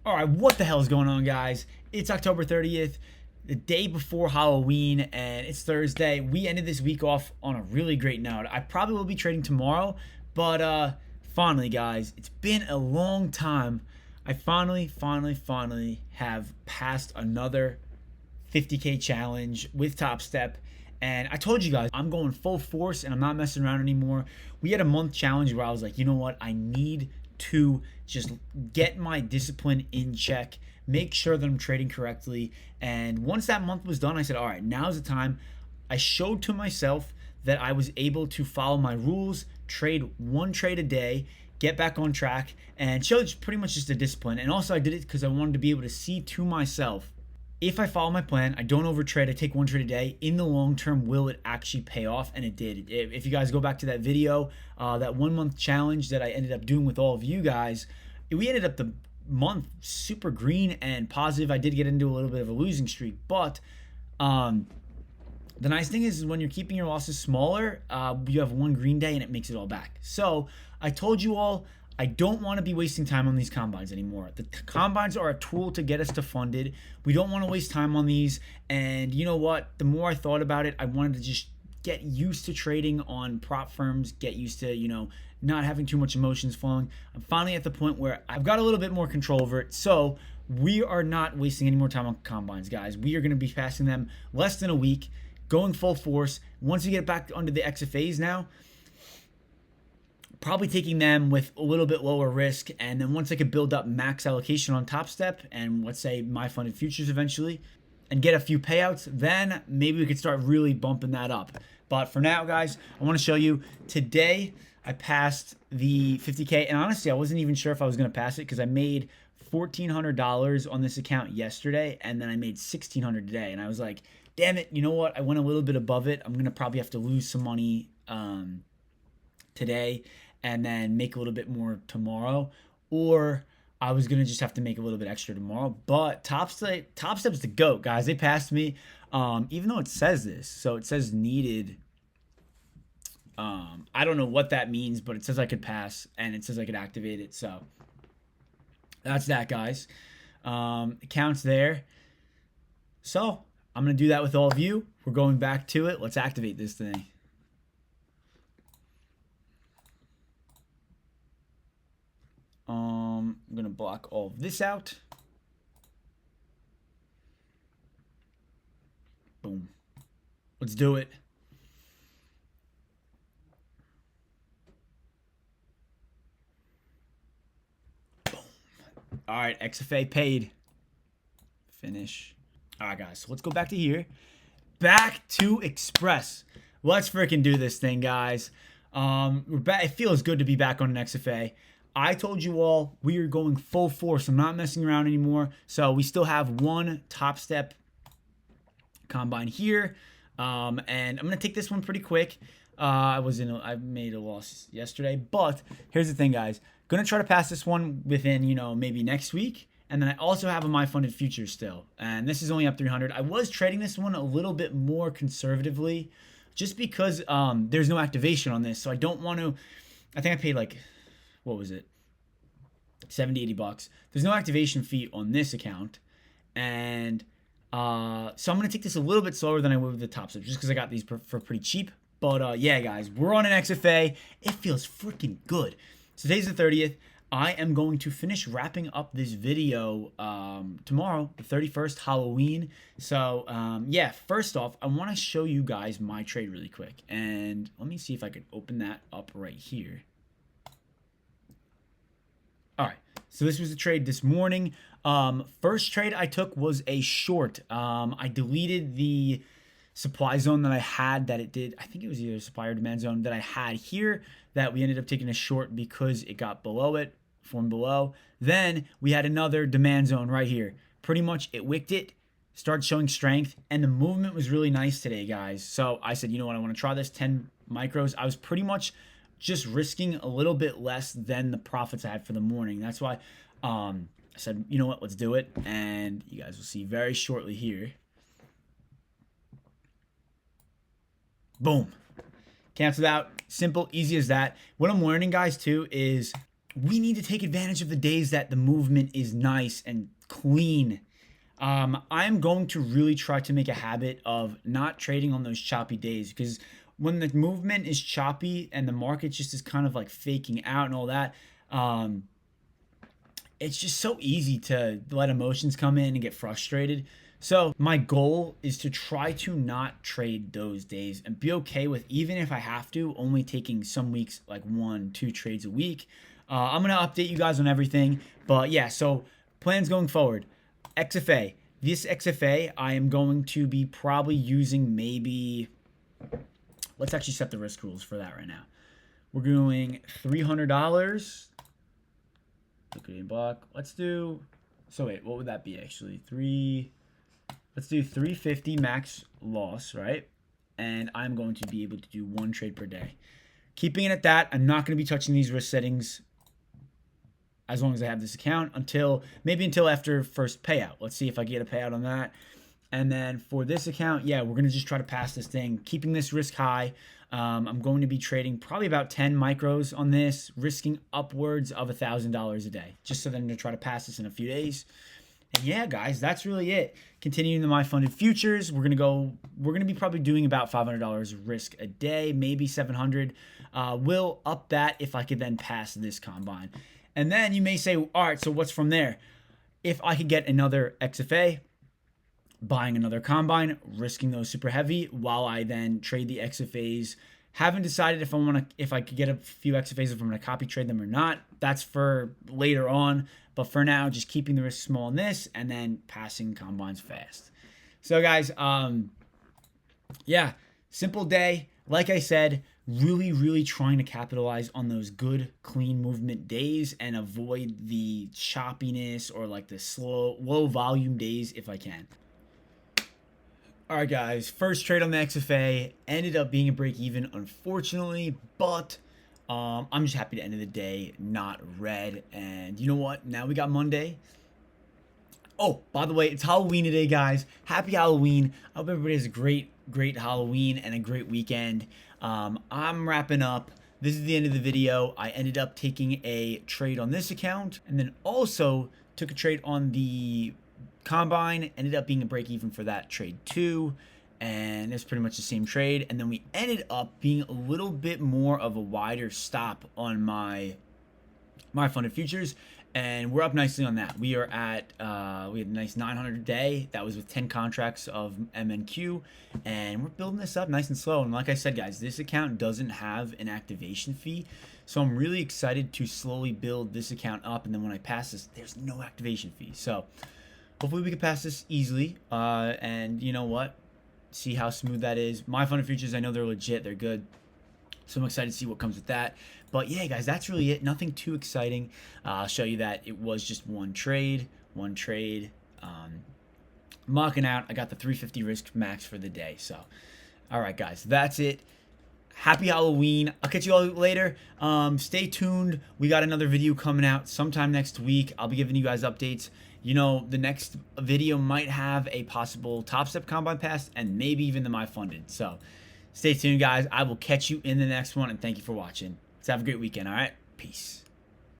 All right, what the hell is going on, guys? It's October 30th, the day before Halloween, and it's Thursday. We ended this week off on a really great note. I probably will be trading tomorrow, but finally, guys, it's been a long time. I finally have passed another 50K challenge with Top Step. And I told you guys, I'm going full force and I'm not messing around anymore. We had a month challenge where I was like, you know what? I need to just get my discipline in check, make sure that I'm trading correctly. And once that month was done, I said, all right, now's the time. I showed to myself that I was able to follow my rules, trade one trade a day, get back on track, and showed pretty much just a discipline. And also, I did it because I wanted to be able to see to myself, if I follow my plan, I don't overtrade, I take one trade a day, in the long term, will it actually pay off? And it did. If you guys go back to that video, that 1 month challenge that I ended up doing with all of you guys, we ended up the month super green and positive. I did get into a little bit of a losing streak, but the nice thing is when you're keeping your losses smaller, you have one green day and it makes it all back. So I told you all, I don't want to be wasting time on these combines anymore. The combines are a tool to get us to funded. We don't want to waste time on these. And you know what? The more I thought about it, I wanted to just get used to trading on prop firms, get used to, not having too much emotions flowing. I'm finally at the point where I've got a little bit more control over it. So we are not wasting any more time on combines, guys. We are going to be passing them less than a week, going full force. Once we get back under the XFAs now, probably taking them with a little bit lower risk. And then once I could build up max allocation on Top Step and let's say my funded futures eventually and get a few payouts, then maybe we could start really bumping that up. But for now, guys, I want to show you today I passed the 50K. And honestly, I wasn't even sure if I was going to pass it because I made $1,400 on this account yesterday. And then I made $1,600 today. And I was like, damn it, you know what? I went a little bit above it. I'm going to probably have to lose some money today and then make a little bit more tomorrow, or I was gonna just have to make a little bit extra tomorrow. But Top Step's the GOAT, guys. They passed me, even though it says this. So it says needed. I don't know what that means, but it says I could pass and it says I could activate it. So that's that, guys. Accounts there. So I'm gonna do that with all of you. We're going back to it. Let's activate this thing. I'm going to block all of this out. Boom. Let's do it. Boom. All right, XFA paid. Finish. All right, guys, so let's go back to here. Back to Express. Let's freaking do this thing, guys. We're back. It feels good to be back on an XFA. I told you all we are going full force. I'm not messing around anymore. So we still have one Top Step combine here. And I'm going to take this one pretty quick. I made a loss yesterday. But here's the thing, guys. Going to try to pass this one within, maybe next week. And then I also have a My Funded Futures still. And this is only up 300. I was trading this one a little bit more conservatively just because there's no activation on this. So I don't want to. I think I paid like, what was it? 70, 80 bucks. There's no activation fee on this account. And so I'm going to take this a little bit slower than I would with the Top Step just because I got these for pretty cheap. But yeah, guys, we're on an XFA. It feels freaking good. Today's the 30th. I am going to finish wrapping up this video tomorrow, the 31st, Halloween. So yeah, first off, I want to show you guys my trade really quick. And let me see if I can open that up right here. All right, so this was the trade this morning. First trade I took was a short. I deleted the supply zone that I had that it did. I think it was either supply or demand zone that I had here that we ended up taking a short because it got below it, formed below. Then we had another demand zone right here. Pretty much it wicked it, started showing strength, and the movement was really nice today, guys. So I said, you know what, I want to try this 10 micros. I was pretty much just risking a little bit less than the profits I had for the morning. That's why I said, you know what, let's do it. And you guys will see very shortly here. Boom. Canceled out. Simple, easy as that. What I'm learning, guys, too, is we need to take advantage of the days that the movement is nice and clean. I'm going to really try to make a habit of not trading on those choppy days, because when the movement is choppy and the market just is kind of like faking out and all that, it's just so easy to let emotions come in and get frustrated. So my goal is to try to not trade those days and be okay with, even if I have to, only taking some weeks like 1-2 trades a week. I'm going to update you guys on everything. But yeah, so plans going forward. XFA. This XFA, I am going to be probably using maybe... Let's actually set the risk rules for that right now. We're doing $300. Liquidating block. Let's do... So wait, what would that be actually? Let's do 350 max loss, right? And I'm going to be able to do 1 trade per day. Keeping it at that, I'm not going to be touching these risk settings as long as I have this account until after first payout. Let's see if I get a payout on that. And then for this account, yeah, we're going to just try to pass this thing, keeping this risk high. I'm going to be trading probably about 10 micros on this, risking upwards of $1,000 a day, just so then to try to pass this in a few days. And yeah, guys, that's really it. Continuing the my funded futures, we're gonna be probably doing about $500 risk a day, maybe 700. We'll up that if I could then pass this combine. And then you may say, all right, so what's from there? If I could get another XFA, buying another combine, risking those super heavy while I then trade the XFAs. Haven't decided if I could get a few XFAs, if I'm gonna copy trade them or not. That's for later on. But for now, just keeping the risk small in this and then passing combines fast. So guys, yeah, simple day. Like I said, really trying to capitalize on those good, clean movement days and avoid the choppiness or like the low volume days if I can. All right, guys, first trade on the XFA ended up being a break even, unfortunately, but I'm just happy to end of the day not red. And you know what? Now we got Monday. Oh, by the way, it's Halloween today, guys. Happy Halloween. I hope everybody has a great Halloween and a great weekend. I'm wrapping up. This is the end of the video. I ended up taking a trade on this account and then also took a trade on the combine. Ended up being a break even for that trade too. And it's pretty much the same trade. And then we ended up being a little bit more of a wider stop on my funded futures. And we're up nicely on that. We are at, we had a nice 900 a day. That was with 10 contracts of MNQ. And we're building this up nice and slow. And like I said, guys, this account doesn't have an activation fee. So I'm really excited to slowly build this account up. And then when I pass this, there's no activation fee. So hopefully we can pass this easily. And you know what? See how smooth that is. My funded futures, I know they're legit. They're good. So I'm excited to see what comes with that. But yeah, guys, that's really it. Nothing too exciting. I'll show you that it was just one trade. Mocking out. I got the 350 risk max for the day. So, all right, guys, that's it. Happy Halloween. I'll catch you all later. Stay tuned. We got another video coming out sometime next week. I'll be giving you guys updates. You know, the next video might have a possible Top Step Combine Pass and maybe even the My Funded. So stay tuned, guys. I will catch you in the next one, and thank you for watching. Let's have a great weekend, all right? Peace.